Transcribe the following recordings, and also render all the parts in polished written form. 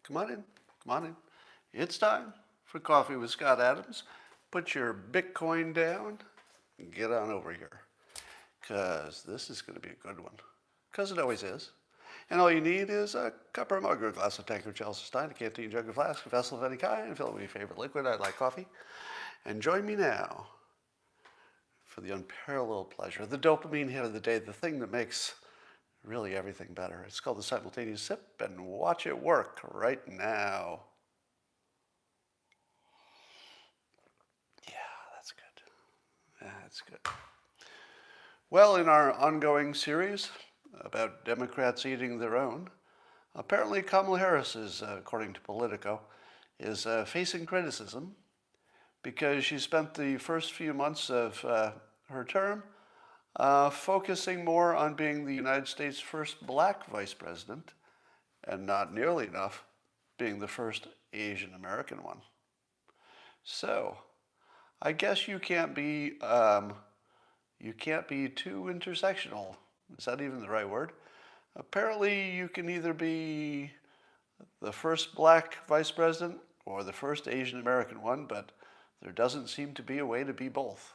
Come on in. Come on in. It's time for Coffee with Scott Adams. Put your Bitcoin down and get on over here. Because this is going to be a good one. Because it always is. And all you need is a cup or a mug or a glass of tank or Chelsea stein, a canteen, jug or flask, a vessel of any kind. Fill it with your favorite liquid. I like coffee. And join me now for the unparalleled pleasure, the dopamine hit of the day, the thing that makes really everything better. It's called the simultaneous sip, and watch it work right now. Yeah, that's good. That's good. Well, in our ongoing series about Democrats eating their own, apparently Kamala Harris is, according to Politico, is facing criticism because she spent the first few months of her term focusing more on being the United States' first black vice president, and not nearly enough being the first Asian American one. So, I guess you can't be too intersectional. Is that even the right word? Apparently, you can either be the first black vice president or the first Asian American one, but there doesn't seem to be a way to be both.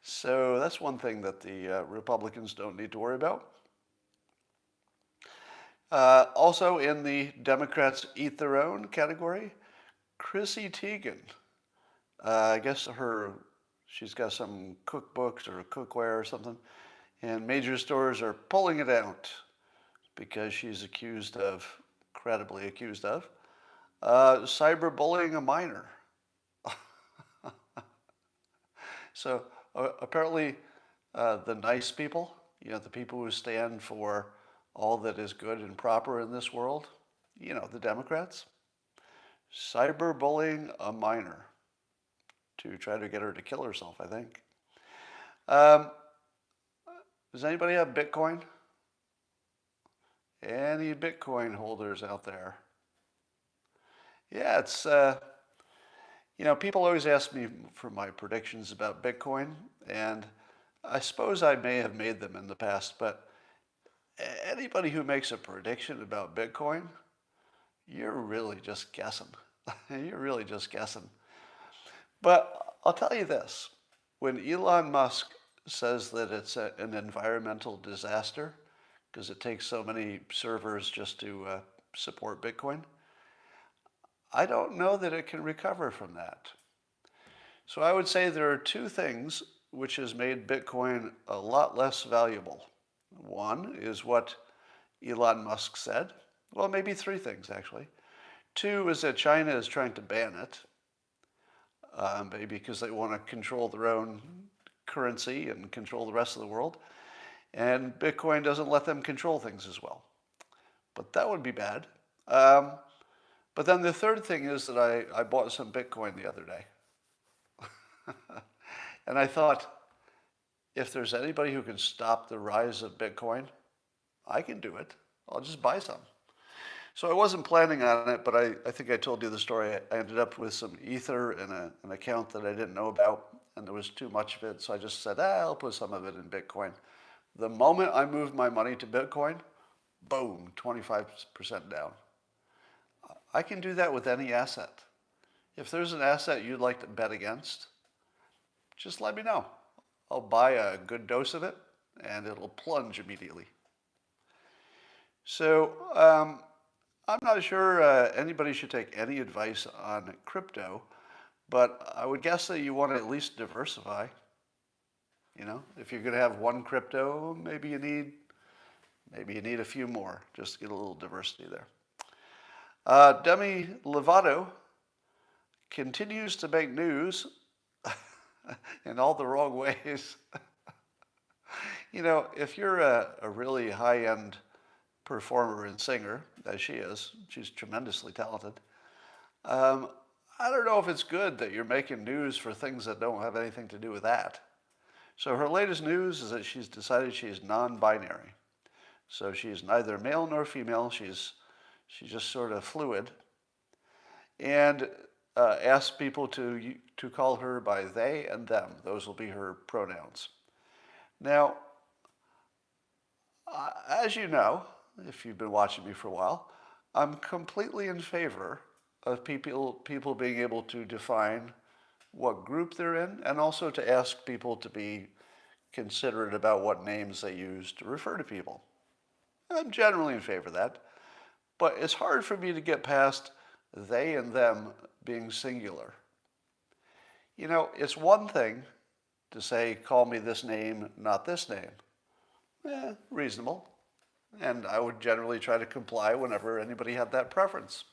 So that's one thing that the Republicans don't need to worry about. Also in the Democrats eat their own category, Chrissy Teigen. I guess she's got some cookbooks or cookware or something, and major stores are pulling it out because she's credibly accused of, cyberbullying a minor. So apparently the nice people, the people who stand for all that is good and proper in this world, the Democrats, cyberbullying a minor to try to get her to kill herself, I think. Does anybody have Bitcoin? Any Bitcoin holders out there? Yeah, it's, people always ask me for my predictions about Bitcoin, and I suppose I may have made them in the past, but anybody who makes a prediction about Bitcoin, you're really just guessing. You're really just guessing. But I'll tell you this, when Elon Musk says that it's an environmental disaster because it takes so many servers just to support Bitcoin, I don't know that it can recover from that. So I would say there are two things which has made Bitcoin a lot less valuable. One is what Elon Musk said. Well, maybe three things, actually. Two is that China is trying to ban it, maybe because they want to control their own currency and control the rest of the world. And Bitcoin doesn't let them control things as well. But that would be bad. But then the third thing is that I bought some Bitcoin the other day. And I thought, if there's anybody who can stop the rise of Bitcoin, I can do it. I'll just buy some. So I wasn't planning on it, but I think I told you the story. I ended up with some Ether in an account that I didn't know about, and there was too much of it. So I just said, I'll put some of it in Bitcoin. The moment I moved my money to Bitcoin, boom, 25% down. I can do that with any asset. If there's an asset you'd like to bet against, just let me know. I'll buy a good dose of it, and it'll plunge immediately. So I'm not sure anybody should take any advice on crypto, but I would guess that you want to at least diversify. If you're going to have one crypto, maybe you need a few more just to get a little diversity there. Demi Lovato continues to make news in all the wrong ways. If you're a really high-end performer and singer, as she is, she's tremendously talented, I don't know if it's good that you're making news for things that don't have anything to do with that. So her latest news is that she's decided she's non-binary. So she's neither male nor female. She's just sort of fluid, and asked people to call her by they and them. Those will be her pronouns. Now, as you know, if you've been watching me for a while, I'm completely in favor of people being able to define what group they're in, and also to ask people to be considerate about what names they use to refer to people. I'm generally in favor of that, but it's hard for me to get past they and them being singular. You know, it's one thing to say, call me this name, not this name. Reasonable. And I would generally try to comply whenever anybody had that preference.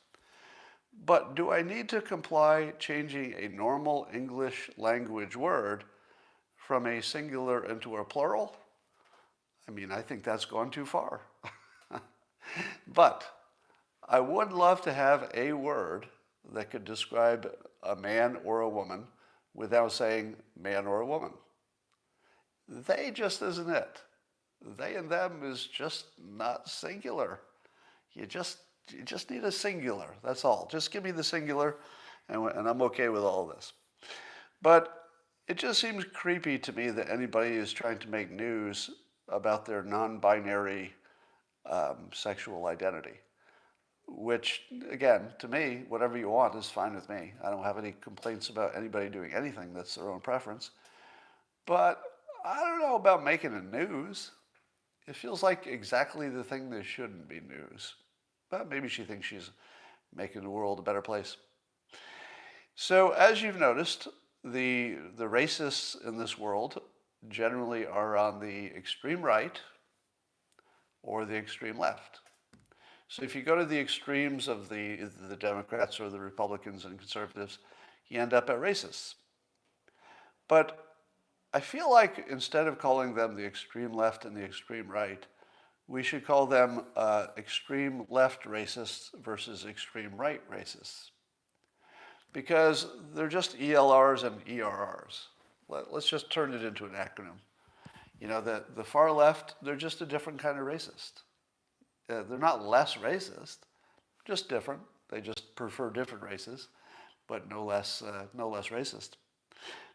But do I need to comply changing a normal English language word from a singular into a plural? I mean, I think that's gone too far. But I would love to have a word that could describe a man or a woman without saying man or a woman. They just isn't it. They and them is just not singular. You just need a singular. That's all. Just give me the singular, and I'm okay with all this. But it just seems creepy to me that anybody is trying to make news about their non-binary sexual identity. Which, again, to me, whatever you want is fine with me. I don't have any complaints about anybody doing anything. That's their own preference. But I don't know about making it news. It feels like exactly the thing that shouldn't be news. But maybe she thinks she's making the world a better place. So as you've noticed, the racists in this world generally are on the extreme right or the extreme left. So if you go to the extremes of the Democrats or the Republicans and conservatives, you end up at racists. But I feel like instead of calling them the extreme left and the extreme right, we should call them extreme left racists versus extreme right racists. Because they're just ELRs and ERRs. Let's just turn it into an acronym. You know, the far left, they're just a different kind of racist. They're not less racist, just different. They just prefer different races, but no less racist.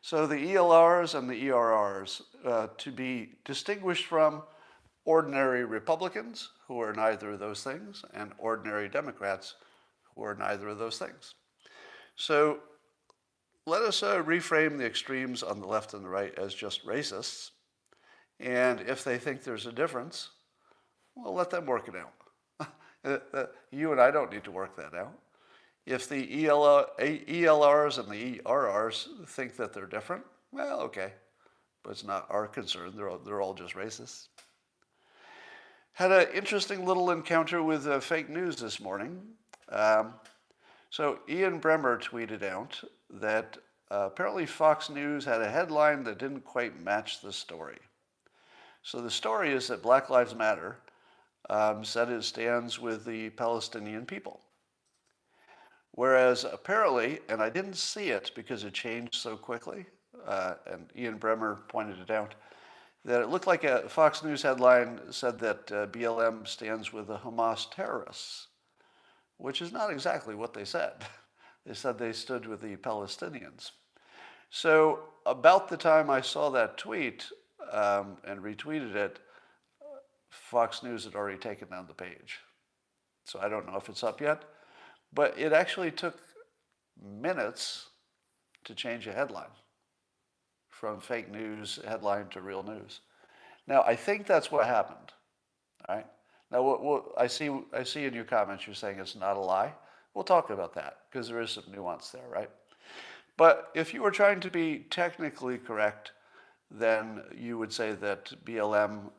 So the ELRs and the ERRs to be distinguished from ordinary Republicans, who are neither of those things, and ordinary Democrats, who are neither of those things. So let us reframe the extremes on the left and the right as just racists. And if they think there's a difference, well, let them work it out. You and I don't need to work that out. If the ELRs and the ERRs think that they're different, well, okay. But it's not our concern. They're all just racists. Had an interesting little encounter with fake news this morning. So Ian Bremmer tweeted out that apparently Fox News had a headline that didn't quite match the story. So the story is that Black Lives Matter said it stands with the Palestinian people. Whereas apparently, and I didn't see it because it changed so quickly, and Ian Bremmer pointed it out, that it looked like a Fox News headline said that BLM stands with the Hamas terrorists, which is not exactly what they said. They said they stood with the Palestinians. So about the time I saw that tweet and retweeted it, Fox News had already taken down the page. So I don't know if it's up yet, but it actually took minutes to change a headline from fake news headline to real news. Now, I think that's what happened, all right? Now, I see in your comments you're saying it's not a lie. We'll talk about that because there is some nuance there, right? But if you were trying to be technically correct, then you would say that BLM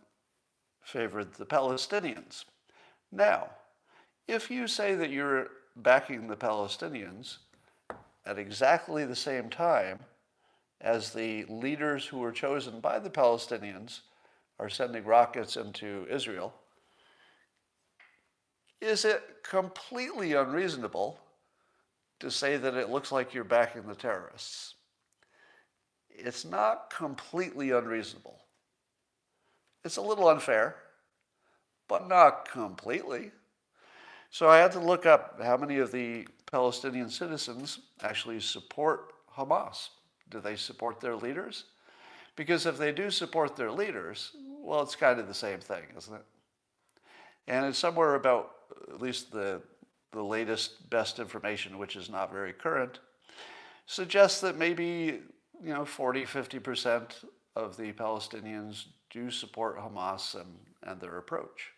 favored the Palestinians. Now, if you say that you're backing the Palestinians at exactly the same time as the leaders who were chosen by the Palestinians are sending rockets into Israel, is it completely unreasonable to say that it looks like you're backing the terrorists? It's not completely unreasonable. It's a little unfair, but not completely. So I had to look up how many of the Palestinian citizens actually support Hamas. Do they support their leaders? Because if they do support their leaders, well, it's kind of the same thing, isn't it? And it's somewhere about, at least the the latest, best information, which is not very current, suggests that maybe 40, 50% of the Palestinians do support Hamas and their approach.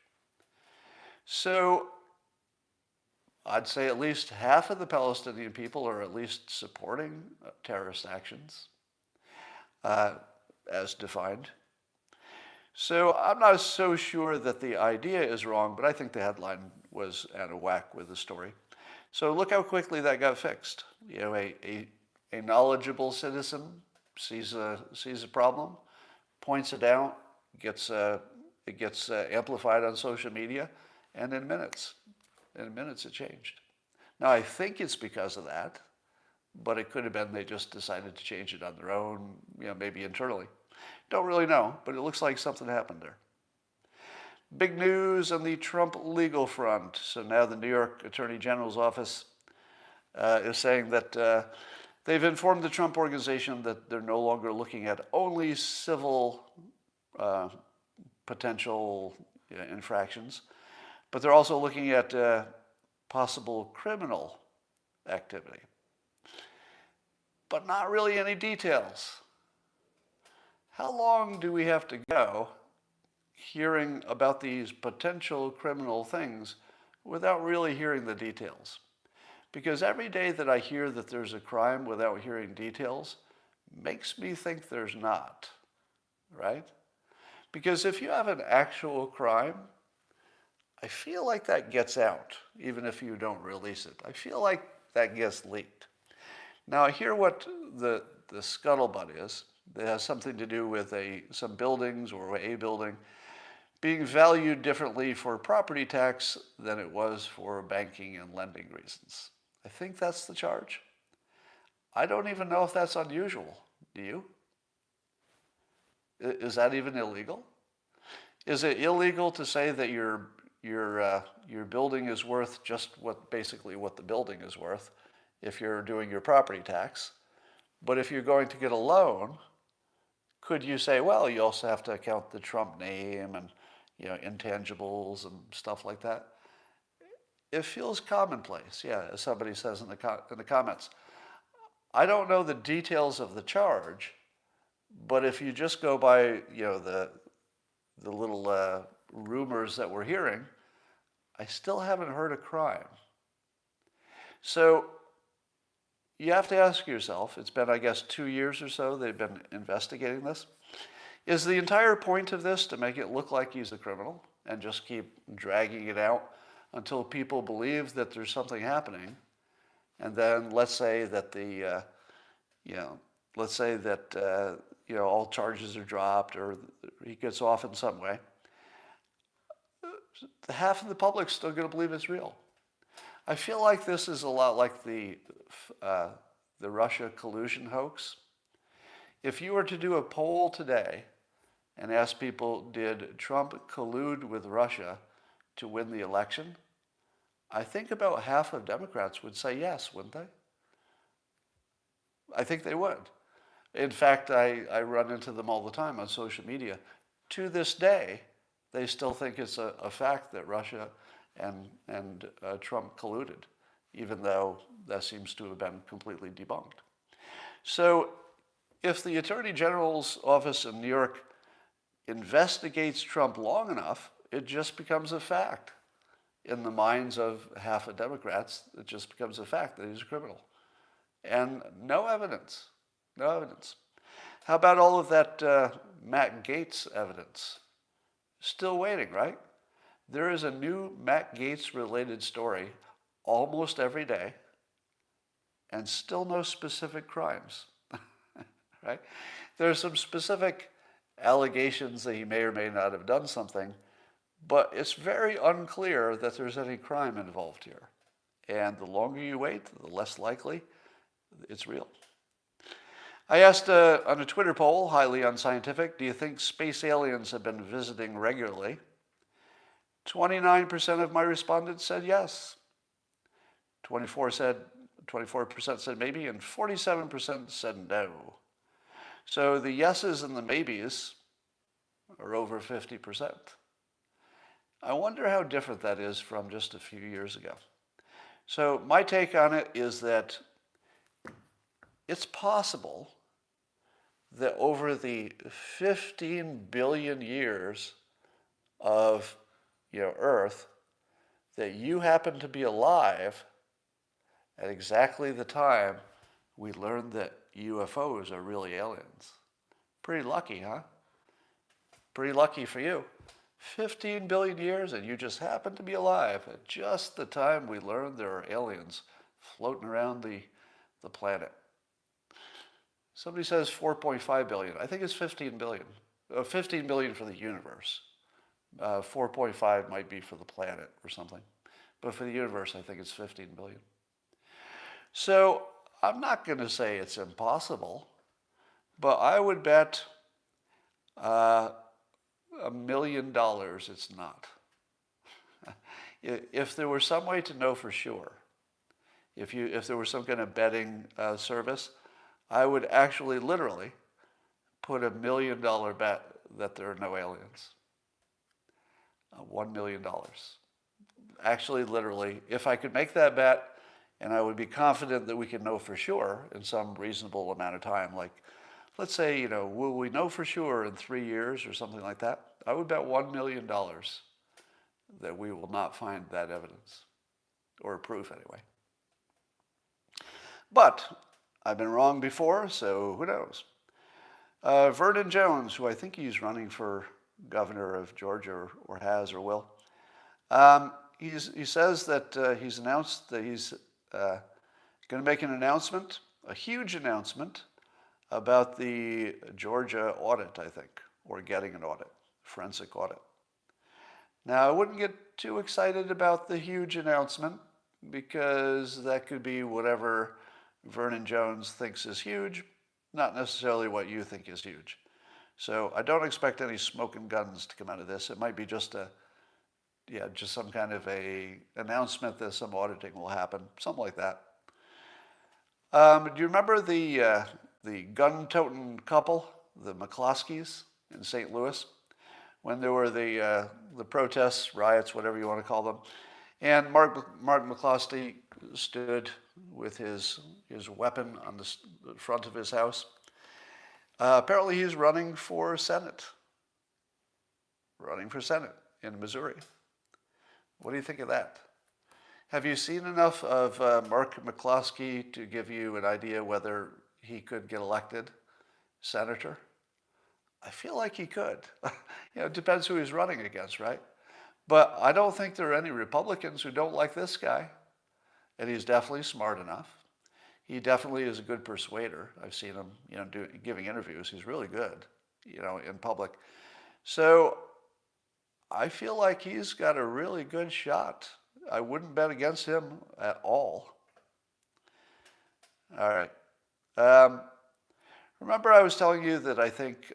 So I'd say at least half of the Palestinian people are at least supporting terrorist actions as defined. So I'm not so sure that the idea is wrong, but I think the headline was out of whack with the story. So look how quickly that got fixed. A knowledgeable citizen sees a problem, points it out, it gets amplified on social media, and in minutes it changed. Now I think it's because of that, but it could have been they just decided to change it on their own, maybe internally. Don't really know, but it looks like something happened there. Big news on the Trump legal front. So now the New York Attorney General's office is saying that they've informed the Trump organization that they're no longer looking at only civil potential infractions, but they're also looking at possible criminal activity. But not really any details. How long do we have to go hearing about these potential criminal things without really hearing the details? Because every day that I hear that there's a crime without hearing details makes me think there's not, right? Because if you have an actual crime, I feel like that gets out, even if you don't release it. I feel like that gets leaked. Now I hear what the scuttlebutt is. That has something to do with some buildings or a building being valued differently for property tax than it was for banking and lending reasons. I think that's the charge. I don't even know if that's unusual. Do you? Is that even illegal? Is it illegal to say that your building is worth just basically what the building is worth if you're doing your property tax? But if you're going to get a loan, could you say, well, you also have to account the Trump name and intangibles and stuff like that? It feels commonplace, as somebody says in the comments. I don't know the details of the charge, but if you just go by the little rumors that we're hearing, I still haven't heard a crime. So you have to ask yourself, it's been, I guess, 2 years or so they've been investigating this. Is the entire point of this to make it look like he's a criminal and just keep dragging it out until people believe that there's something happening? And then let's say that all charges are dropped or he gets off in some way. Half of the public's still going to believe it's real. I feel like this is a lot like the Russia collusion hoax. If you were to do a poll today and ask people, did Trump collude with Russia to win the election? I think about half of Democrats would say yes, wouldn't they? I think they would. In fact, I run into them all the time on social media. To this day, they still think it's a fact that Russia and Trump colluded, even though that seems to have been completely debunked. So if the Attorney General's office in New York investigates Trump long enough, it just becomes a fact. In the minds of half of Democrats, it just becomes a fact that he's a criminal. And no evidence. No evidence. How about all of that Matt Gaetz evidence? Still waiting, right? There is a new Matt Gaetz related story almost every day and still no specific crimes, right? There are some specific allegations that he may or may not have done something, but it's very unclear that there's any crime involved here. And the longer you wait, the less likely it's real. I asked on a Twitter poll, highly unscientific, do you think space aliens have been visiting regularly? 29% of my respondents said yes. 24% said maybe, and 47% said no. So the yeses and the maybes are over 50%. I wonder how different that is from just a few years ago. So my take on it is that it's possible that over the 15 billion years of Earth, that you happen to be alive at exactly the time we learned that UFOs are really aliens. Pretty lucky, huh? Pretty lucky for you. 15 billion years and you just happen to be alive at just the time we learned there are aliens floating around the planet. Somebody says 4.5 billion. I think it's 15 billion. 15 billion for the universe. 4.5 might be for the planet or something. But for the universe, I think it's 15 billion. So I'm not going to say it's impossible, but I would bet $1 million it's not. If there were some way to know for sure, if there was some kind of betting service, I would actually literally put $1 million bet that there are no aliens. $1 million. Actually, literally, if I could make that bet and I would be confident that we can know for sure in some reasonable amount of time, like let's say, will we know for sure in 3 years or something like that? I would bet $1 million that we will not find that evidence, or proof anyway. But I've been wrong before, so who knows? Vernon Jones, who I think he's running for governor of Georgia or has or will, he says that he's announced that he's going to make an announcement, a huge announcement, about the Georgia audit, I think, or getting an audit, forensic audit. Now, I wouldn't get too excited about the huge announcement because that could be whatever Vernon Jones thinks is huge, not necessarily what you think is huge. So I don't expect any smoking guns to come out of this. It might be just just some kind of a announcement that some auditing will happen, something like that. Do you remember the gun-toting couple, the McCloskeys in St. Louis, when there were the protests, riots, whatever you want to call them, and Mark McCloskey stood with his weapon on the front of his house. Apparently, he's running for Senate in Missouri. What do you think of that? Have you seen enough of Mark McCloskey to give you an idea whether he could get elected senator? I feel like he could. It depends who he's running against, right? But I don't think there are any Republicans who don't like this guy. And he's definitely smart enough. He definitely is a good persuader. I've seen him, giving interviews. He's really good, in public. So I feel like he's got a really good shot. I wouldn't bet against him at all. All right. Remember I was telling you that I think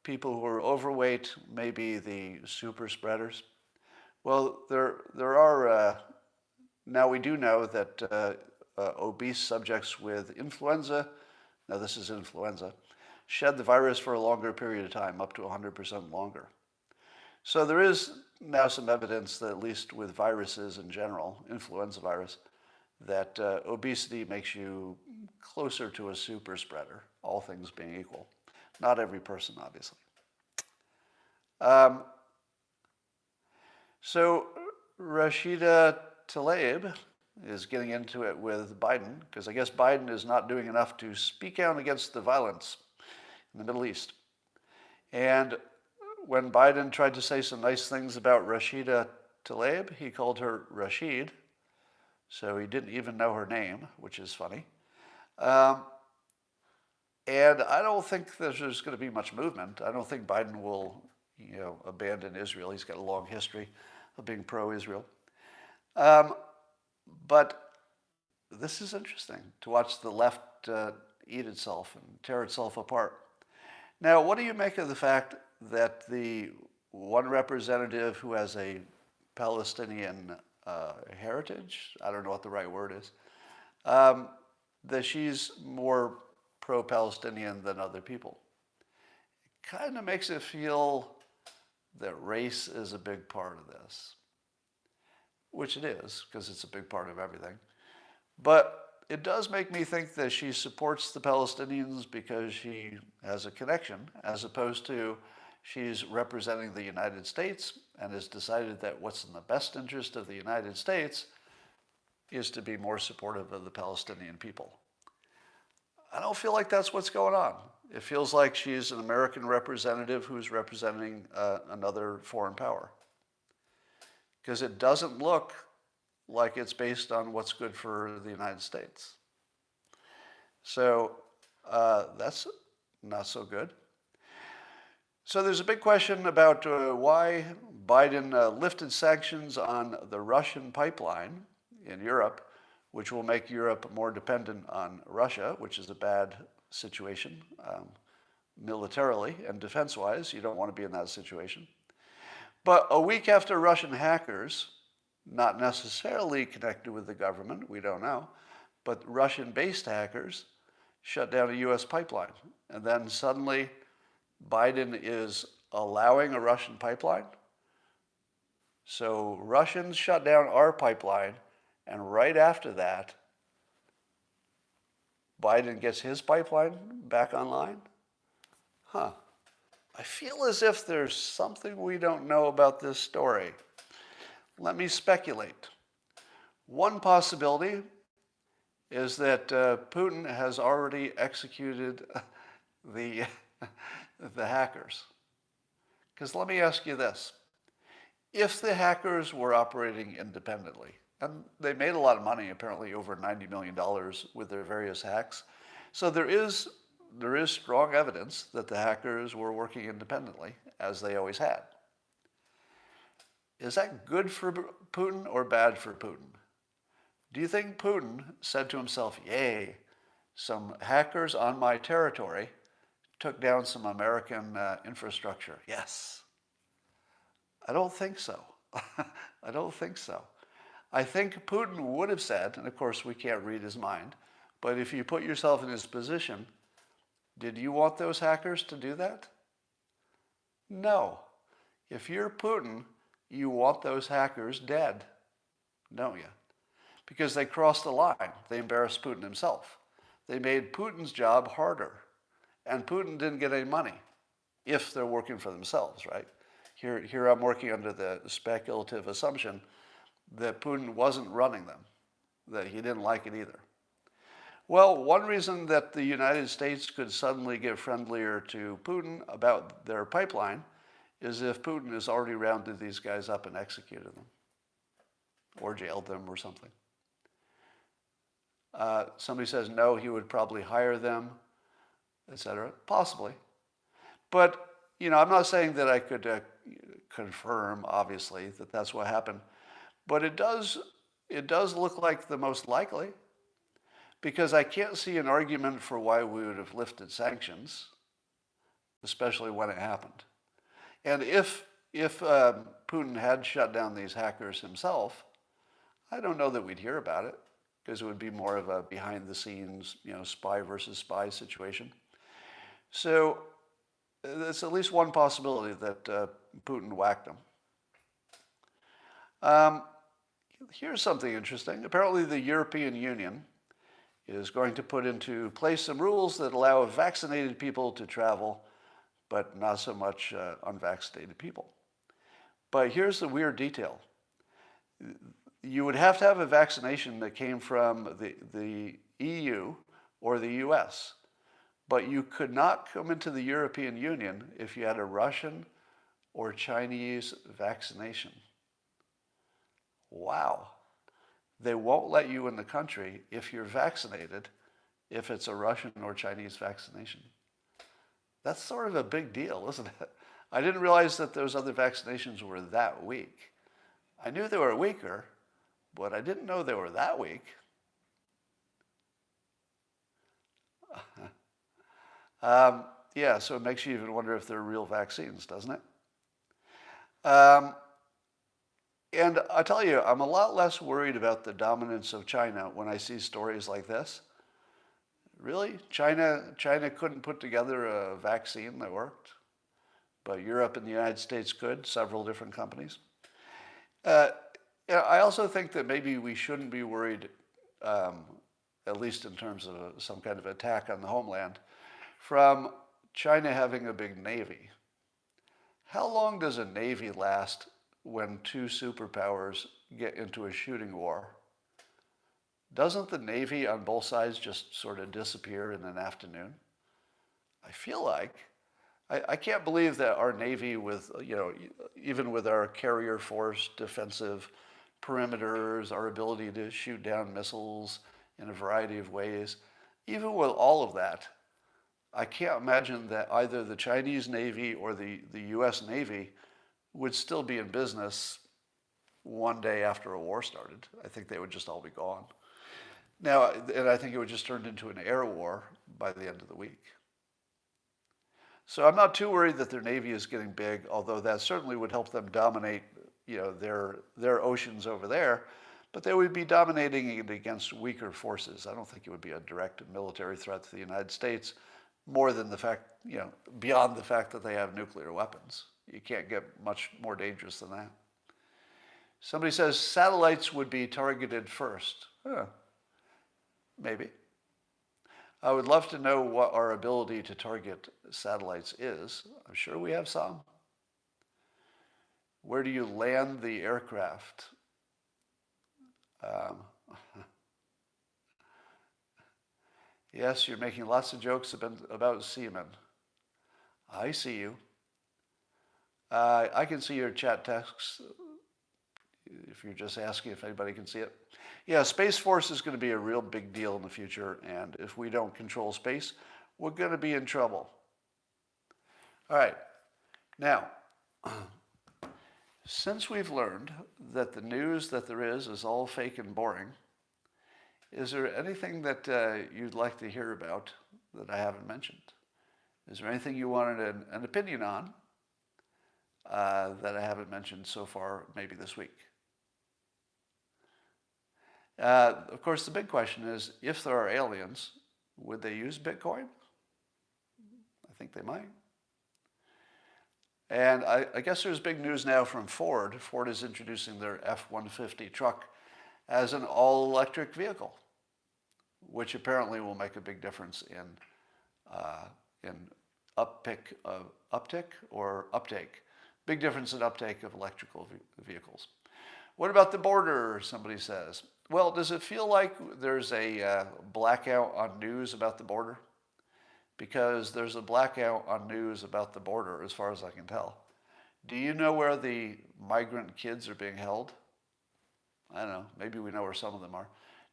people who are overweight may be the super spreaders? Well, there are, now we do know that obese subjects with influenza, now this is influenza, shed the virus for a longer period of time, up to 100% longer. So there is now some evidence that at least with viruses in general, influenza virus, that obesity makes you closer to a super spreader, all things being equal. Not every person, obviously. So Rashida Tlaib is getting into it with Biden, because I guess Biden is not doing enough to speak out against the violence in the Middle East. And when Biden tried to say some nice things about Rashida Tlaib, he called her Rashid, so he didn't even know her name, which is funny. And I don't think there's going to be much movement. I don't think Biden will, abandon Israel. He's got a long history of being pro-Israel. But this is interesting to watch the left eat itself and tear itself apart. Now, what do you make of the fact that the one representative who has a Palestinian heritage, I don't know what the right word is, that she's more pro-Palestinian than other people? It kind of makes it feel that race is a big part of this. which it is, because it's a big part of everything. But it does make me think that she supports the Palestinians because she has a connection, as opposed to she's representing the United States and has decided that what's in the best interest of the United States is to be more supportive of the Palestinian people. I don't feel like that's what's going on. It feels like she's an American representative who's representing another foreign power. Because it doesn't look like it's based on what's good for the United States. So that's not so good. So there's a big question about why Biden lifted sanctions on the Russian pipeline in Europe, which will make Europe more dependent on Russia, which is a bad situation militarily and defense-wise. You don't want to be in that situation. But a week after Russian hackers, not necessarily connected with the government, we don't know, but Russian-based hackers shut down a U.S. pipeline. And then suddenly Biden is allowing a Russian pipeline. So Russians shut down our pipeline, and right after that, Biden gets his pipeline back online? Huh. I feel as if there's something we don't know about this story. Let me speculate. One possibility is that Putin has already executed the hackers. Because let me ask you this. If the hackers were operating independently, and they made a lot of money, apparently over $90 million with their various hacks, so there is strong evidence that the hackers were working independently, as they always had. Is that good for Putin or bad for Putin? Do you think Putin said to himself, yay, some hackers on my territory took down some American infrastructure? Yes. I don't think so. I don't think so. I think Putin would have said, and of course we can't read his mind, but if you put yourself in his position, did you want those hackers to do that? No. If you're Putin, you want those hackers dead, don't you? Because they crossed the line. They embarrassed Putin himself. They made Putin's job harder. And Putin didn't get any money if they're working for themselves, right? Here I'm working under the speculative assumption that Putin wasn't running them, that he didn't like it either. Well, one reason that the United States could suddenly get friendlier to Putin about their pipeline is if Putin has already rounded these guys up and executed them, or jailed them or something. Somebody says no, he would probably hire them, etc. Possibly. But, I'm not saying that I could confirm, obviously, that that's what happened. But it does look like the most likely, because I can't see an argument for why we would have lifted sanctions, especially when it happened. And if Putin had shut down these hackers himself, I don't know that we'd hear about it, because it would be more of a behind-the-scenes, spy versus spy situation. So there's at least one possibility that Putin whacked them. Here's something interesting. Apparently the European Union is going to put into place some rules that allow vaccinated people to travel, but not so much unvaccinated people. But here's the weird detail. You would have to have a vaccination that came from the EU or the US, but you could not come into the European Union if you had a Russian or Chinese vaccination. Wow. They won't let you in the country if you're vaccinated, if it's a Russian or Chinese vaccination. That's sort of a big deal, isn't it? I didn't realize that those other vaccinations were that weak. I knew they were weaker, but I didn't know they were that weak. Yeah, so it makes you even wonder if they're real vaccines, doesn't it? And I tell you, I'm a lot less worried about the dominance of China when I see stories like this. Really? China couldn't put together a vaccine that worked, but Europe and the United States could, several different companies. Yeah, I also think that maybe we shouldn't be worried, um, at least in terms of some kind of attack on the homeland, from China having a big navy. How long does a navy last when two superpowers get into a shooting war? Doesn't the navy on both sides just sort of disappear in an afternoon? I feel like. I can't believe that our navy, with even with our carrier force, defensive perimeters, our ability to shoot down missiles in a variety of ways, even with all of that, I can't imagine that either the Chinese Navy or the US Navy would still be in business one day after a war started. I think they would just all be gone. Now, and I think it would just turn into an air war by the end of the week. So I'm not too worried that their Navy is getting big, although that certainly would help them dominate, their oceans over there. But they would be dominating it against weaker forces. I don't think it would be a direct military threat to the United States, more than the fact, beyond the fact that they have nuclear weapons. You can't get much more dangerous than that. Somebody says satellites would be targeted first. Huh. Maybe. I would love to know what our ability to target satellites is. I'm sure we have some. Where do you land the aircraft? Yes, you're making lots of jokes about seamen. I see you. I can see your chat texts if you're just asking if anybody can see it. Yeah, Space Force is going to be a real big deal in the future, and if we don't control space, we're going to be in trouble. All right. Now, since we've learned that the news that there is all fake and boring, is there anything that you'd like to hear about that I haven't mentioned? Is there anything you wanted an opinion on that I haven't mentioned so far, maybe this week? Of course, the big question is, if there are aliens, would they use Bitcoin? I think they might. And I guess there's big news now from Ford. Ford is introducing their F-150 truck as an all-electric vehicle, which apparently will make a big difference in uptake. Big difference in uptake of electrical vehicles. What about the border, somebody says? Well, does it feel like there's a blackout on news about the border? Because there's a blackout on news about the border, as far as I can tell. Do you know where the migrant kids are being held? I don't know. Maybe we know where some of them are.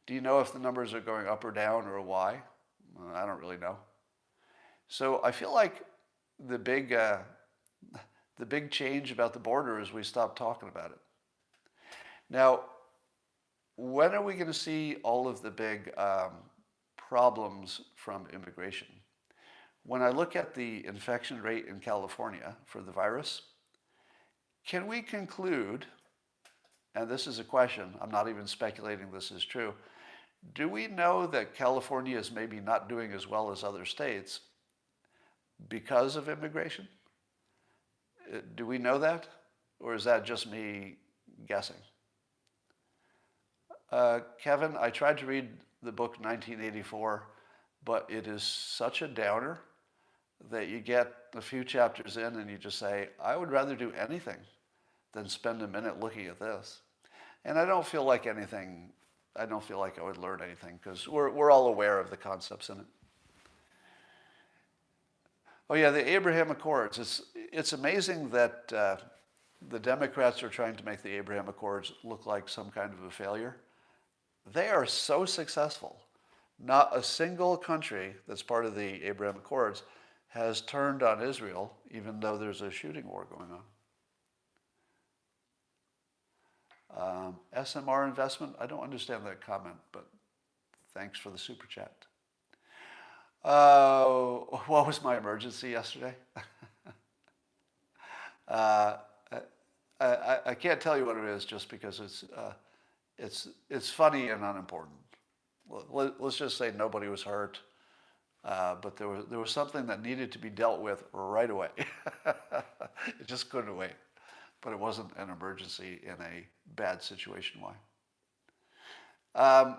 Do you know if the numbers are going up or down or why? I don't really know. So I feel like the big change about the border is we stop talking about it. Now, when are we going to see all of the big problems from immigration? When I look at the infection rate in California for the virus, can we conclude, and this is a question, I'm not even speculating this is true, do we know that California is maybe not doing as well as other states because of immigration? Do we know that? Or is that just me guessing? Kevin, I tried to read the book 1984, but it is such a downer that you get a few chapters in and you just say, I would rather do anything than spend a minute looking at this. And I don't feel like I would learn anything because we're all aware of the concepts in it. Oh yeah, the Abraham Accords. It's amazing that the Democrats are trying to make the Abraham Accords look like some kind of a failure. They are so successful. Not a single country that's part of the Abraham Accords has turned on Israel, even though there's a shooting war going on. SMR investment, I don't understand that comment, but thanks for the super chat. What was my emergency yesterday? I can't tell you what it is just because it's funny and unimportant. Let's just say nobody was hurt, but there was something that needed to be dealt with right away. It just couldn't wait. but it wasn't an emergency in a bad situation. Why? Um,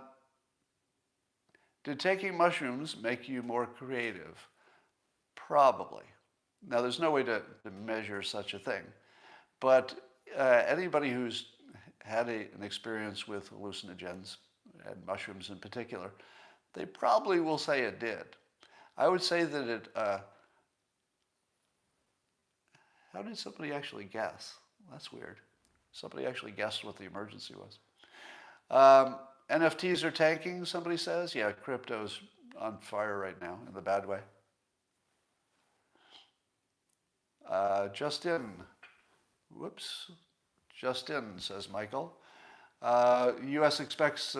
did taking mushrooms make you more creative? Probably. Now, there's no way to measure such a thing, but anybody who's had an experience with hallucinogens, and mushrooms in particular, they probably will say it did. I would say that it, how did somebody actually guess? That's weird. Somebody actually guessed what the emergency was. NFTs are tanking, somebody says. Yeah, crypto's on fire right now in the bad way. Justin, whoops, Justin, says Michael. U.S. expects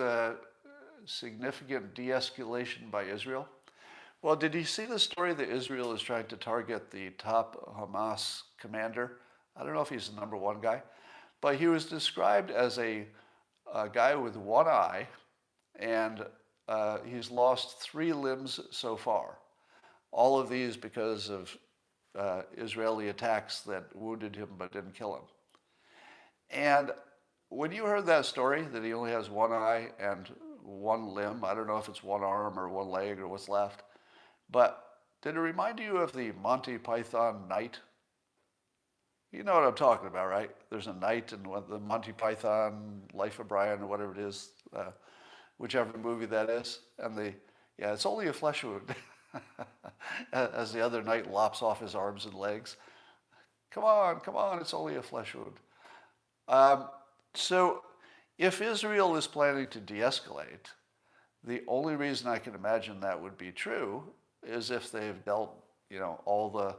significant de-escalation by Israel. Well, did you see the story that Israel is trying to target the top Hamas commander? I don't know if he's the number one guy, but he was described as a guy with one eye, and he's lost 3 limbs so far. All of these because of Israeli attacks that wounded him but didn't kill him. And when you heard that story, that he only has one eye and one limb, I don't know if it's one arm or one leg or what's left, but did it remind you of the Monty Python Night? You know what I'm talking about, right? There's a night in the Monty Python, Life of Brian, or whatever it is, whichever movie that is. And it's only a flesh wound. As the other knight lops off his arms and legs. Come on, it's only a flesh wound. So if Israel is planning to de-escalate, the only reason I can imagine that would be true is if they've dealt, all the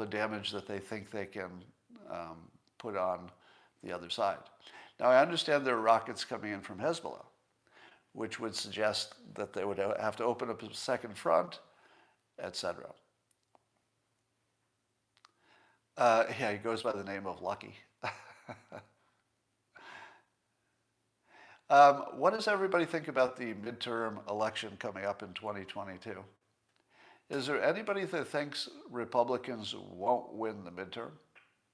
damage that they think they can put on the other side. Now, I understand there are rockets coming in from Hezbollah, which would suggest that they would have to open up a second front, etc. He goes by the name of Lucky. What does everybody think about the midterm election coming up in 2022? Is there anybody that thinks Republicans won't win the midterm?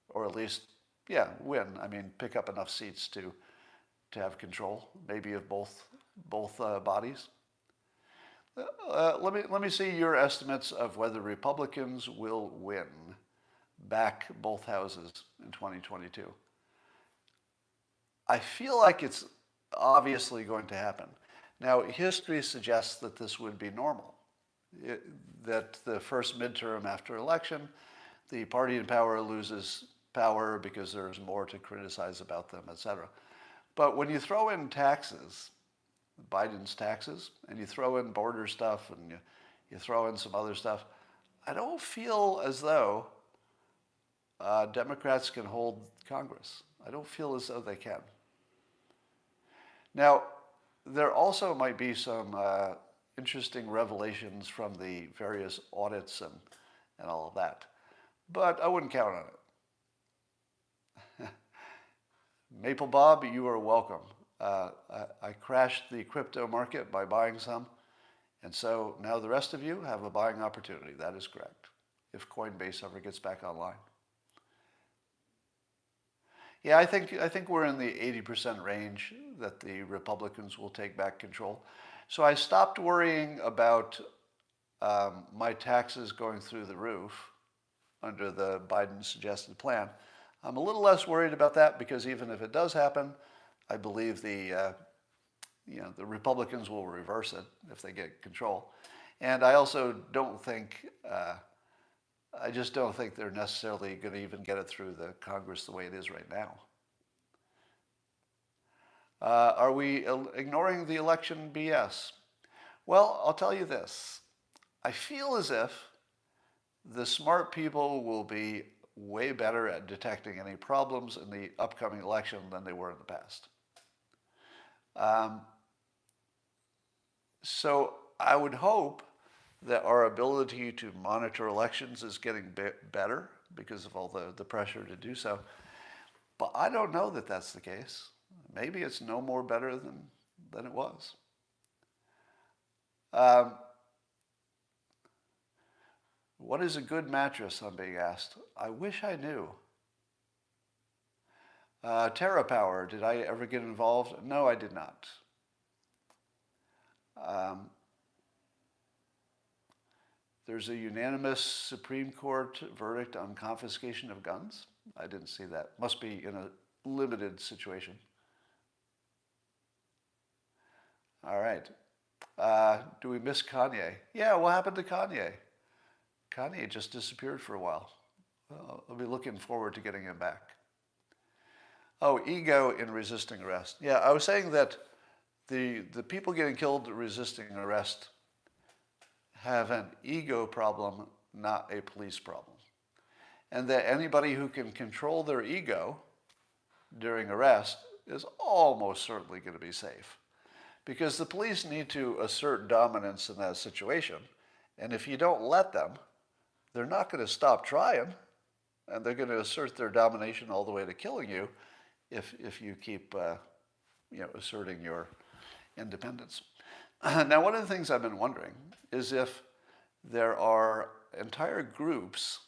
Or at least, win. I mean, pick up enough seats to have control, maybe of both bodies. Let me see your estimates of whether Republicans will win back both houses in 2022. I feel like it's obviously going to happen. Now, history suggests that this would be normal, that the first midterm after election, the party in power loses power because there's more to criticize about them, etc. But when you throw in taxes, Biden's taxes, and you throw in border stuff, and you throw in some other stuff, I don't feel as though Democrats can hold Congress. I don't feel as though they can. Now, there also might be some interesting revelations from the various audits and all of that, but I wouldn't count on it. Maple Bob, you are welcome. I crashed the crypto market by buying some, and so now the rest of you have a buying opportunity. That is correct, if Coinbase ever gets back online. Yeah, I think we're in the 80% range that the Republicans will take back control. So I stopped worrying about my taxes going through the roof under the Biden suggested plan. I'm a little less worried about that because even if it does happen, I believe the Republicans will reverse it if they get control. And I also don't think, I just don't think they're necessarily going to even get it through the Congress the way it is right now. Are we ignoring the election BS? Well, I'll tell you this. I feel as if the smart people will be way better at detecting any problems in the upcoming election than they were in the past. So I would hope that our ability to monitor elections is getting better because of all the pressure to do so. But I don't know that that's the case. Maybe it's no more better than it was. What is a good mattress, I'm being asked. I wish I knew. TerraPower, did I ever get involved? No, I did not. There's a unanimous Supreme Court verdict on confiscation of guns. I didn't see that. Must be in a limited situation. All right. Do we miss Kanye? Yeah, what happened to Kanye? Kanye just disappeared for a while. Well, I'll be looking forward to getting him back. Oh, ego in resisting arrest. Yeah, I was saying that the people getting killed resisting arrest have an ego problem, not a police problem. And that anybody who can control their ego during arrest is almost certainly going to be safe. Because the police need to assert dominance in that situation. And if you don't let them, they're not going to stop trying. And they're going to assert their domination all the way to killing you if you keep asserting your independence. Now, one of the things I've been wondering is if there are entire groups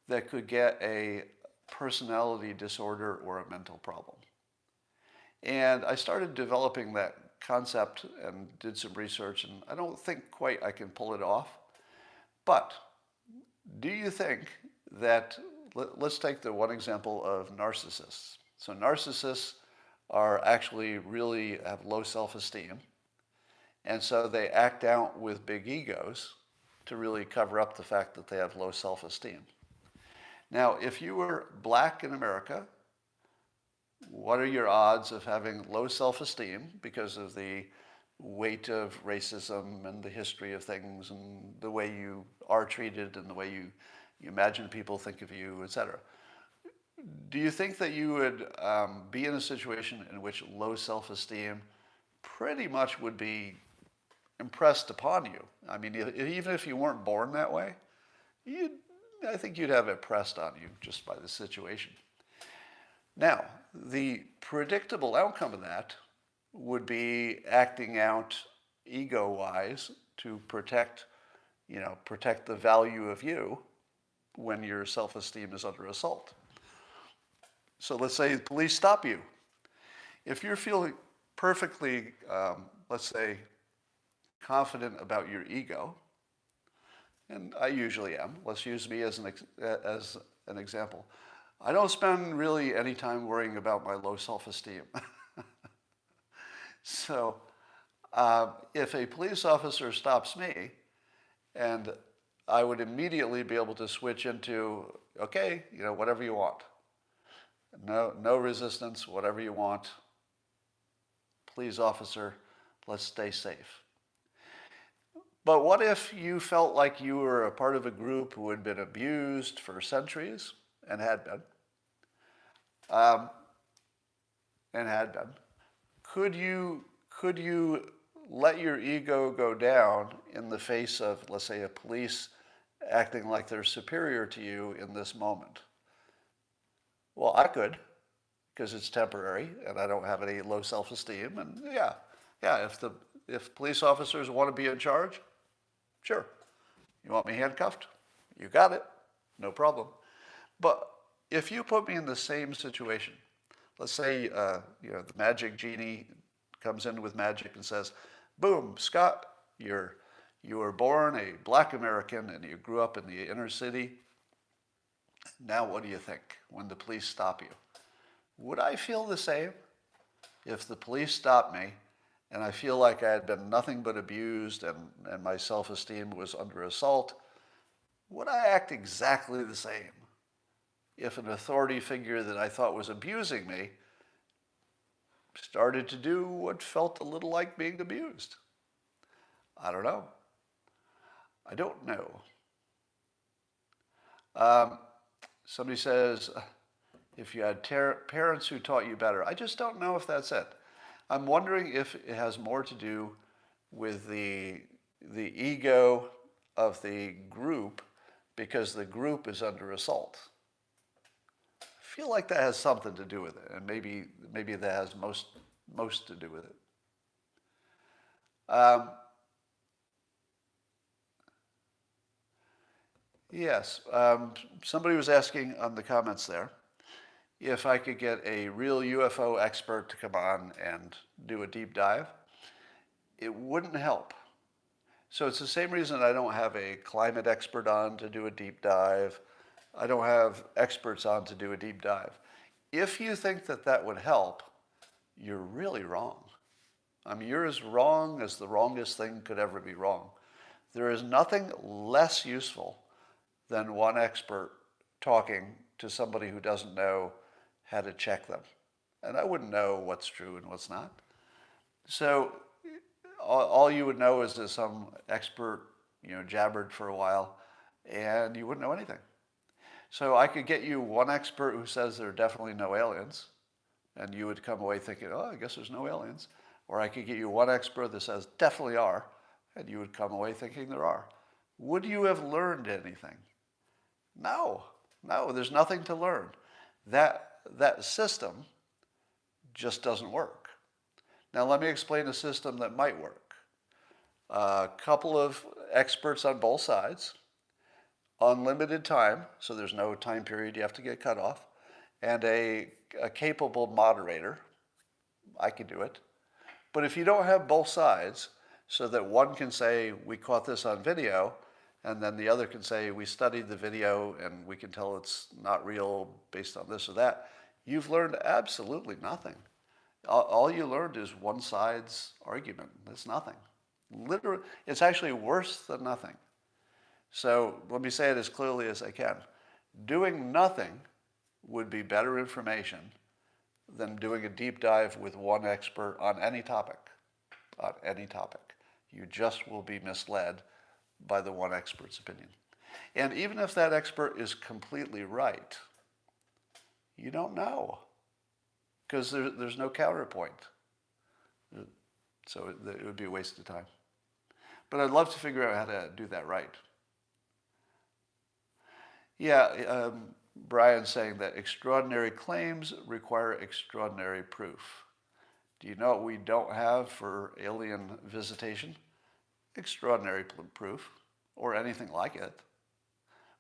that could get a personality disorder or a mental problem. And I started developing that concept and did some research, and I don't think quite I can pull it off. But do you think that, let's take the one example of narcissists. So narcissists are actually really have low self-esteem, and so they act out with big egos to really cover up the fact that they have low self-esteem. Now, if you were black in America, what are your odds of having low self-esteem because of the weight of racism and the history of things and the way you are treated and the way you imagine people think of you, etc.? Do you think that you would be in a situation in which low self-esteem pretty much would be impressed upon you? I mean, even if you weren't born that way, I think you'd have it pressed on you just by the situation. Now, the predictable outcome of that would be acting out ego-wise to protect the value of you when your self-esteem is under assault. So let's say the police stop you. If you're feeling perfectly, let's say, confident about your ego, and I usually am, let's use me as an example. I don't spend really any time worrying about my low self-esteem. So if a police officer stops me, and I would immediately be able to switch into, okay, whatever you want. No resistance, whatever you want. Please, officer, let's stay safe. But what if you felt like you were a part of a group who had been abused for centuries and had been? Could you let your ego go down in the face of, let's say, a police acting like they're superior to you in this moment? Well, I could, because it's temporary and I don't have any low self-esteem. And if police officers want to be in charge, sure. You want me handcuffed? You got it. No problem. But if you put me in the same situation, let's say the magic genie comes in with magic and says, boom, Scott, you were born a black American and you grew up in the inner city. Now what do you think when the police stop you? Would I feel the same if the police stopped me and I feel like I had been nothing but abused and my self-esteem was under assault? Would I act exactly the same if an authority figure that I thought was abusing me started to do what felt a little like being abused? I don't know. I don't know. Somebody says, if you had parents who taught you better. I just don't know if that's it. I'm wondering if it has more to do with the ego of the group because the group is under assault. I feel like that has something to do with it, and maybe that has most to do with it. Yes, somebody was asking on the comments there, if I could get a real UFO expert to come on and do a deep dive, it wouldn't help. So it's the same reason I don't have a climate expert on to do a deep dive. I don't have experts on to do a deep dive. If you think that that would help, you're really wrong. I mean, you're as wrong as the wrongest thing could ever be wrong. There is nothing less useful than one expert talking to somebody who doesn't know how to check them. And I wouldn't know what's true and what's not. So all you would know is that some expert, jabbered for a while, and you wouldn't know anything. So I could get you one expert who says there are definitely no aliens, and you would come away thinking, oh, I guess there's no aliens. Or I could get you one expert that says definitely are, and you would come away thinking there are. Would you have learned anything? No, there's nothing to learn. That system just doesn't work. Now let me explain a system that might work. A couple of experts on both sides, unlimited time, so there's no time period you have to get cut off, and a capable moderator. I could do it. But if you don't have both sides, so that one can say, we caught this on video, and then the other can say, we studied the video and we can tell it's not real based on this or that, you've learned absolutely nothing. All you learned is one side's argument. It's nothing. Literally, it's actually worse than nothing. So let me say it as clearly as I can. Doing nothing would be better information than doing a deep dive with one expert on any topic. On any topic. You just will be misled by the one expert's opinion. And even if that expert is completely right, you don't know, because there's no counterpoint. So it would be a waste of time. But I'd love to figure out how to do that right. Yeah, Brian's saying that extraordinary claims require extraordinary proof. Do you know what we don't have for alien visitation? Extraordinary proof, or anything like it.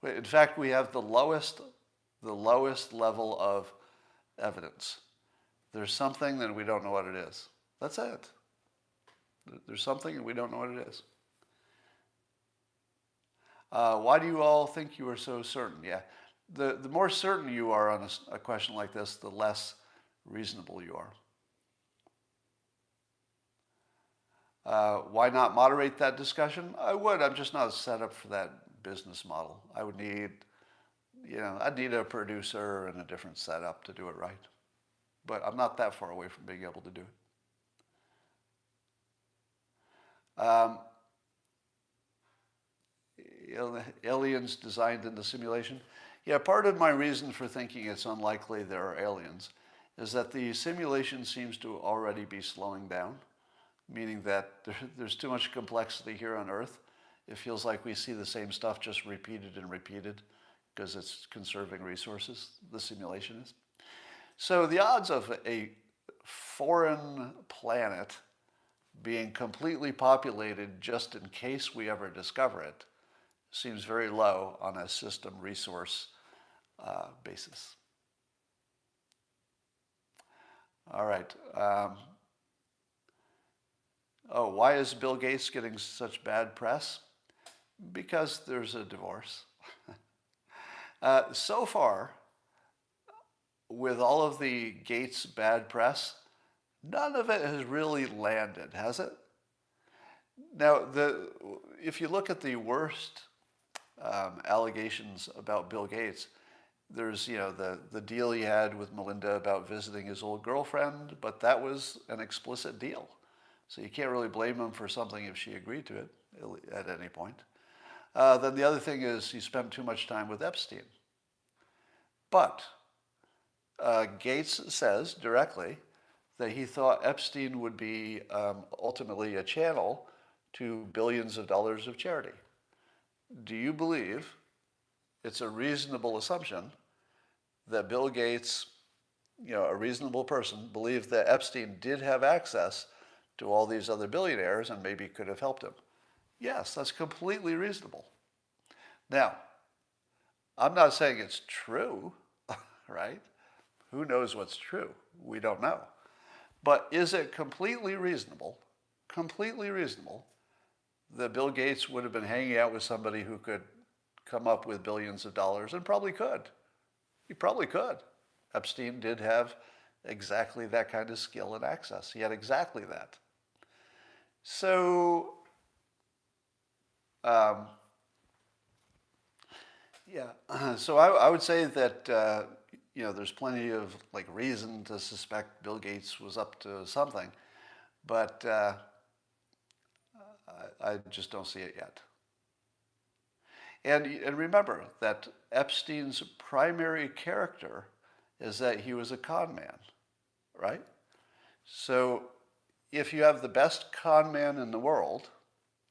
In fact, we have the lowest level of evidence. There's something and we don't know what it is. That's it. There's something and we don't know what it is. Why do you all think you are so certain? Yeah, the more certain you are on a question like this, the less reasonable you are. Why not moderate that discussion? I would. I'm just not set up for that business model. I would need, I'd need a producer and a different setup to do it right. But I'm not that far away from being able to do it. Aliens designed in the simulation. Yeah, part of my reason for thinking it's unlikely there are aliens is that the simulation seems to already be slowing down, meaning that there's too much complexity here on Earth. It feels like we see the same stuff just repeated and repeated because it's conserving resources, the simulation is. So the odds of a foreign planet being completely populated just in case we ever discover it seems very low on a system resource basis. All right. Why is Bill Gates getting such bad press? Because there's a divorce. So far, with all of the Gates bad press, none of it has really landed, has it? Now, if you look at the worst allegations about Bill Gates, there's the deal he had with Melinda about visiting his old girlfriend, but that was an explicit deal. So you can't really blame him for something if she agreed to it at any point. Then the other thing is he spent too much time with Epstein. But Gates says directly that he thought Epstein would be ultimately a channel to billions of dollars of charity. Do you believe it's a reasonable assumption that Bill Gates, a reasonable person, believed that Epstein did have access to all these other billionaires and maybe could have helped him? Yes, that's completely reasonable. Now, I'm not saying it's true, right? Who knows what's true? We don't know. But is it completely reasonable that Bill Gates would have been hanging out with somebody who could come up with billions of dollars, and probably could? He probably could. Epstein did have exactly that kind of skill and access. He had exactly that. So, so I would say that there's plenty of reason to suspect Bill Gates was up to something, but I just don't see it yet. And remember that Epstein's primary character is that he was a con man, right? So if you have the best con man in the world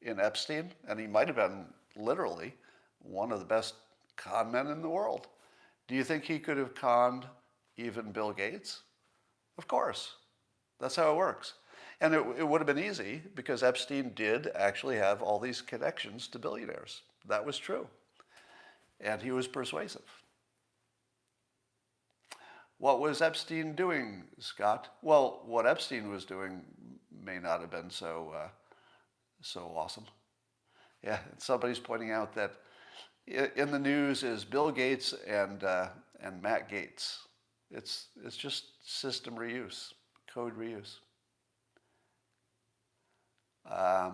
in Epstein, and he might have been literally one of the best con men in the world, do you think he could have conned even Bill Gates? Of course. That's how it works. And it would have been easy because Epstein did actually have all these connections to billionaires. That was true. And he was persuasive. What was Epstein doing, Scott? Well, what Epstein was doing may not have been so awesome. Yeah, somebody's pointing out that in the news is Bill Gates and Matt Gates. It's just system reuse, code reuse. I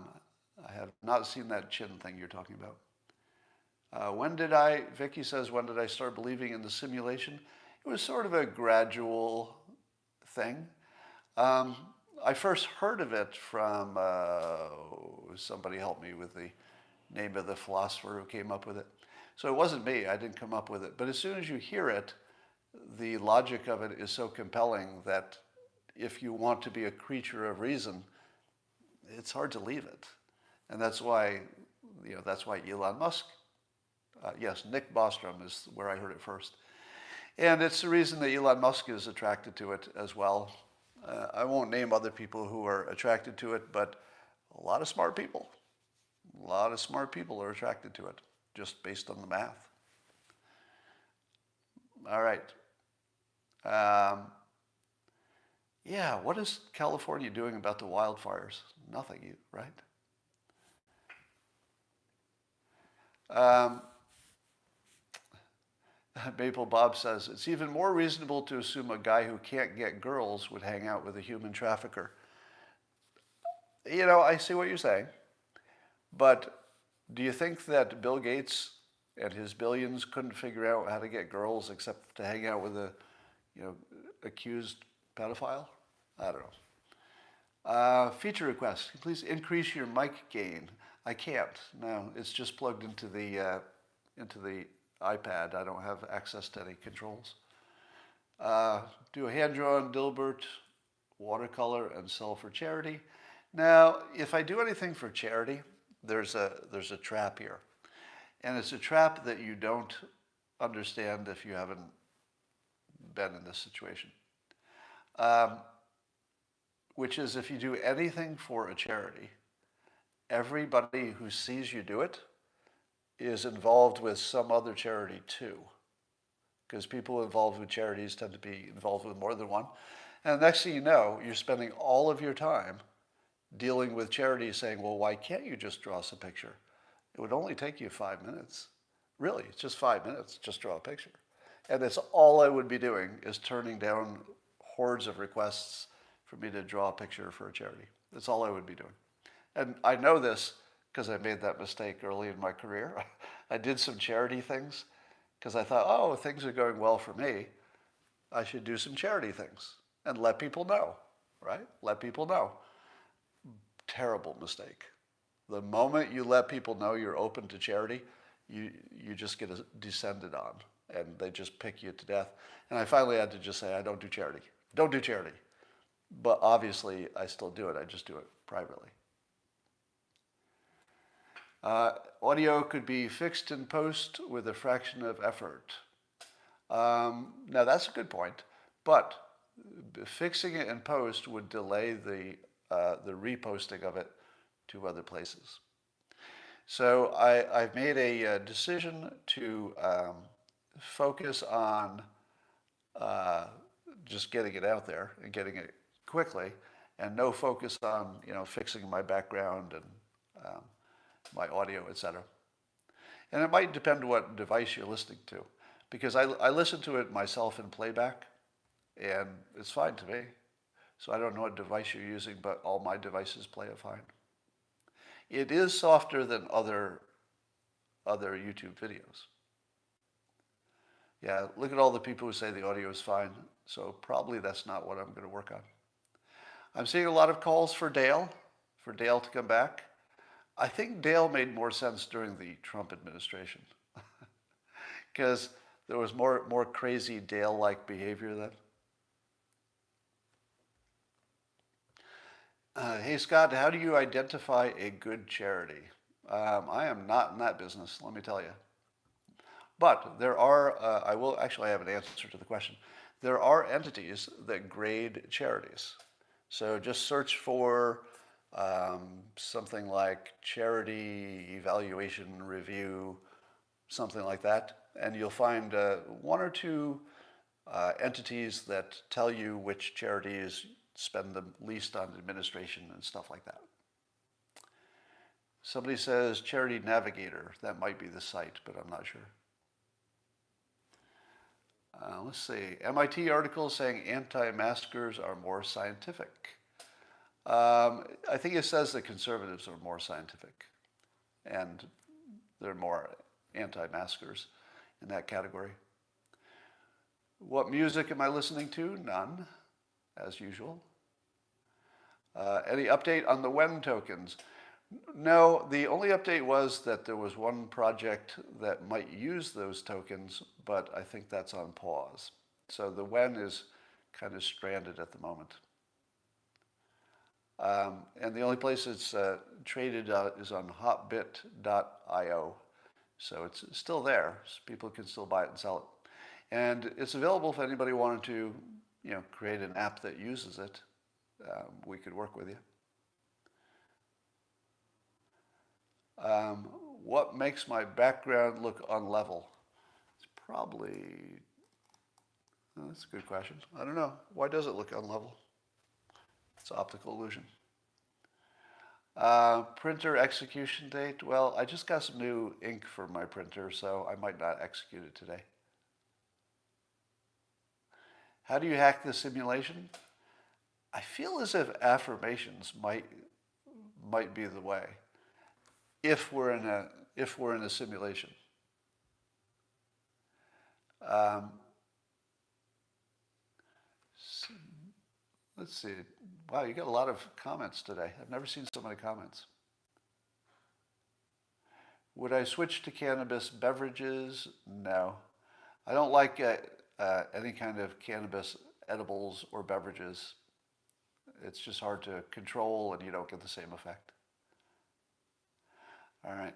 have not seen that chin thing you're talking about. Vicky says, when did I start believing in the simulation? It was sort of a gradual thing. I first heard of it from, somebody helped me with the name of the philosopher who came up with it. So it wasn't me, I didn't come up with it. But as soon as you hear it, the logic of it is so compelling that if you want to be a creature of reason, it's hard to leave it. And that's why Elon Musk, yes, Nick Bostrom is where I heard it first. And it's the reason that Elon Musk is attracted to it as well. I won't name other people who are attracted to it, but a lot of smart people are attracted to it, just based on the math. All right. Yeah, what is California doing about the wildfires? Nothing, right? Maple Bob says, it's even more reasonable to assume a guy who can't get girls would hang out with a human trafficker. I see what you're saying. But do you think that Bill Gates and his billions couldn't figure out how to get girls except to hang out with a, accused pedophile? I don't know. Feature request. Please increase your mic gain. I can't. No, it's just plugged into the iPad. I don't have access to any controls. Do a hand-drawn Dilbert watercolor and sell for charity. Now, if I do anything for charity, there's a trap here. And it's a trap that you don't understand if you haven't been in this situation. Which is, if you do anything for a charity, everybody who sees you do it is involved with some other charity too. Because people involved with charities tend to be involved with more than one. And the next thing you know, you're spending all of your time dealing with charities saying, well, why can't you just draw us a picture? It would only take you 5 minutes. Really, it's just 5 minutes, just draw a picture. And that's all I would be doing, is turning down hordes of requests for me to draw a picture for a charity. That's all I would be doing. And I know this because I made that mistake early in my career. I did some charity things because I thought, oh, things are going well for me. I should do some charity things and let people know, right? Let people know. Terrible mistake. The moment you let people know you're open to charity, you just get descended on, and they just pick you to death. And I finally had to just say, I don't do charity. Don't do charity. But obviously, I still do it. I just do it privately. Audio could be fixed in post with a fraction of effort. Now, that's a good point. But fixing it in post would delay the reposting of it to other places. So I've made a decision to focus on just getting it out there and getting it quickly, and no focus on fixing my background and my audio, etc. And it might depend what device you're listening to, because I listen to it myself in playback, and it's fine to me. So I don't know what device you're using, but all my devices play it fine. It is softer than other YouTube videos. Yeah, look at all the people who say the audio is fine. So probably that's not what I'm going to work on. I'm seeing a lot of calls for Dale to come back. I think Dale made more sense during the Trump administration because there was more crazy Dale-like behavior then. Hey Scott, how do you identify a good charity? I am not in that business, let me tell you. But there are, I have an answer to the question. There are entities that grade charities. So just search for something like Charity Evaluation Review, something like that, and you'll find one or two entities that tell you which charities spend the least on administration and stuff like that. Somebody says Charity Navigator. That might be the site, but I'm not sure. Let's see. MIT article saying anti-maskers are more scientific. I think it says that conservatives are more scientific, and they're more anti-maskers in that category. What music am I listening to? None, as usual. Any update on the WEN tokens? No, the only update was that there was one project that might use those tokens, but I think that's on pause. So the WEN is kind of stranded at the moment. And the only place it's traded is on hotbit.io. So it's still there. So people can still buy it and sell it. And it's available if anybody wanted to, create an app that uses it. We could work with you. What makes my background look unlevel? It's probably, that's a good question. I don't know. Why does it look unlevel? It's optical illusion. Printer execution date. Well, I just got some new ink for my printer, so I might not execute it today. How do you hack the simulation? I feel as if affirmations might be the way. If we're in a simulation. Let's see. Wow, you got a lot of comments today. I've never seen so many comments. Would I switch to cannabis beverages? No. I don't like any kind of cannabis edibles or beverages. It's just hard to control and you don't get the same effect. All right.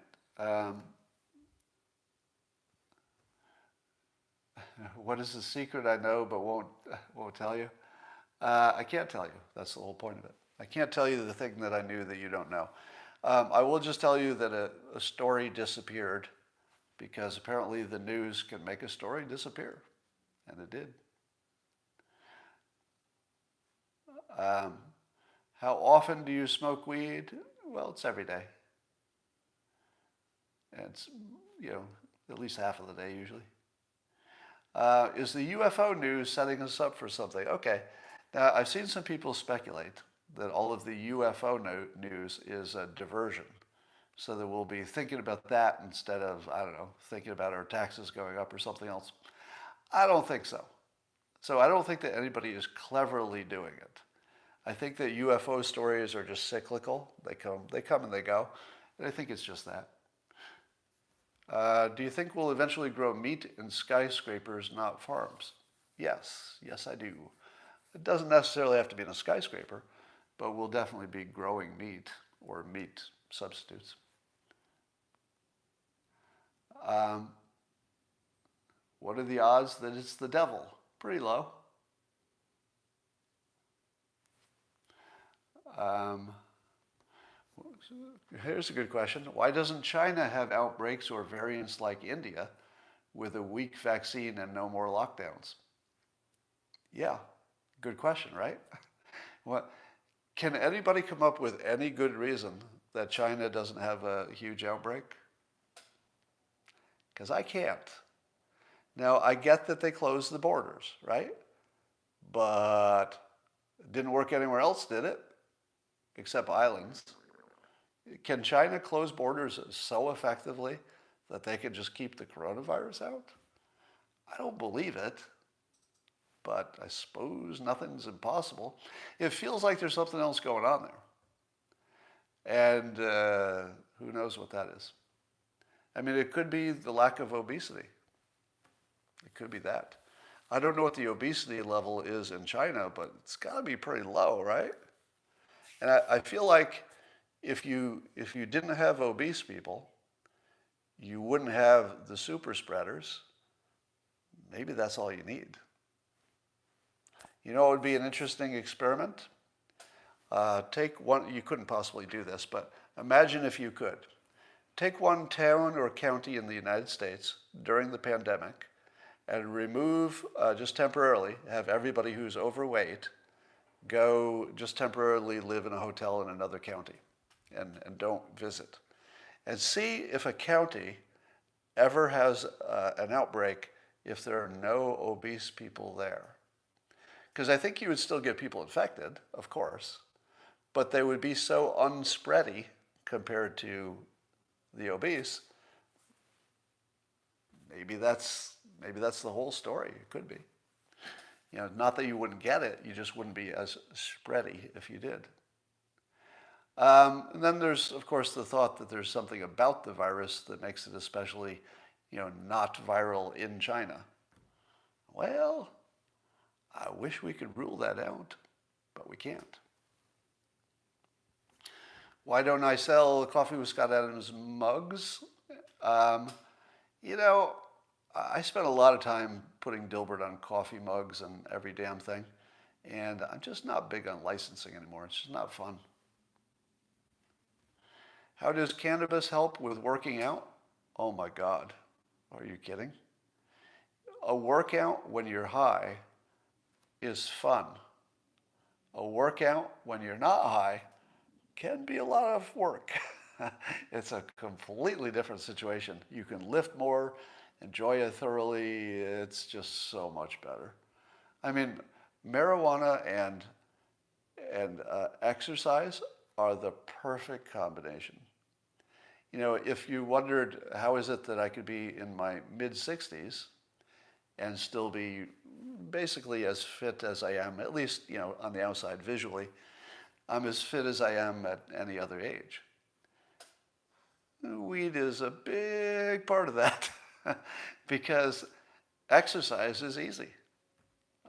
What is the secret I know but won't tell you? I can't tell you. That's the whole point of it. I can't tell you the thing that I knew that you don't know. I will just tell you that a story disappeared because apparently the news can make a story disappear. And it did. How often do you smoke weed? Well, it's every day. And it's, at least half of the day usually. Is the UFO news setting us up for something? Okay. Now, I've seen some people speculate that all of the UFO news is a diversion. So that we'll be thinking about that instead of, thinking about our taxes going up or something else. I don't think so. So I don't think that anybody is cleverly doing it. I think that UFO stories are just cyclical. They come and they go. And I think it's just that. Do you think we'll eventually grow meat in skyscrapers, not farms? Yes, I do. It doesn't necessarily have to be in a skyscraper, but we'll definitely be growing meat or meat substitutes. What are the odds that it's the devil? Pretty low. Here's a good question. Why doesn't China have outbreaks or variants like India with a weak vaccine and no more lockdowns? Yeah, Good question, right? What, can anybody come up with any good reason that China doesn't have a huge outbreak? Because I can't. Now, I get that they closed the borders, right? But it didn't work anywhere else, did it? Except islands. Can China close borders so effectively that they could just keep the coronavirus out? I don't believe it, but I suppose nothing's impossible. It feels like there's something else going on there. And who knows what that is? I mean, it could be the lack of obesity. It could be that. I don't know what the obesity level is in China, but it's got to be pretty low, right? And I feel like if you didn't have obese people, you wouldn't have the super spreaders. Maybe that's all you need. You know, it would be an interesting experiment. Take one, you couldn't possibly do this, but imagine if you could. Take one town or county in the United States during the pandemic and remove, just temporarily, have everybody who's overweight go just temporarily live in a hotel in another county and don't visit. And see if a county ever has an outbreak if there are no obese people there. Because I think you would still get people infected, of course, but they would be so unspready compared to the obese. Maybe that's the whole story. It could be. You know, not that you wouldn't get it, you just wouldn't be as spready if you did. And then there's, of course, the thought that there's something about the virus that makes it especially, not viral in China. Well, I wish we could rule that out, but we can't. Why don't I sell Coffee with Scott Adams mugs? I spent a lot of time putting Dilbert on coffee mugs and every damn thing, and I'm just not big on licensing anymore. It's just not fun. How does cannabis help with working out? Oh my God, are you kidding? A workout when you're high is fun. A workout when you're not high can be a lot of work. It's a completely different situation. You can lift more, enjoy it thoroughly. It's just so much better. I mean, marijuana and exercise are the perfect combination. If you wondered how is it that I could be in my mid-60s and still be basically as fit as I am, at least, on the outside visually, I'm as fit as I am at any other age. Weed is a big part of that because exercise is easy.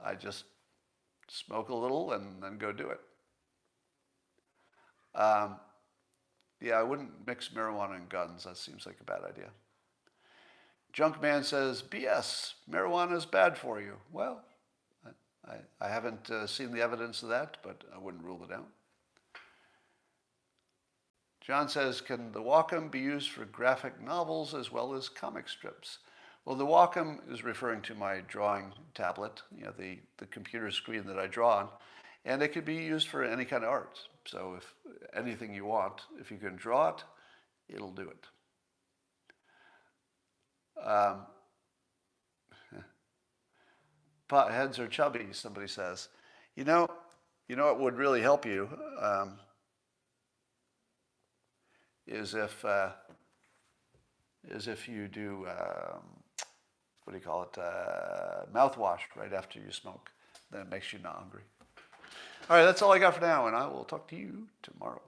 I just smoke a little and then go do it. Yeah, I wouldn't mix marijuana and guns. That seems like a bad idea. Junkman says, BS, marijuana is bad for you. Well, I haven't seen the evidence of that, but I wouldn't rule it out. John says, can the Wacom be used for graphic novels as well as comic strips? Well, the Wacom is referring to my drawing tablet, the computer screen that I draw on, and it could be used for any kind of art. So if anything you want, if you can draw it, it'll do it. Potheads are chubby, somebody says. You know what would really help you is if you do, what do you call it, mouthwash right after you smoke. Then it makes you not hungry. All right, that's all I got for now, and I will talk to you tomorrow.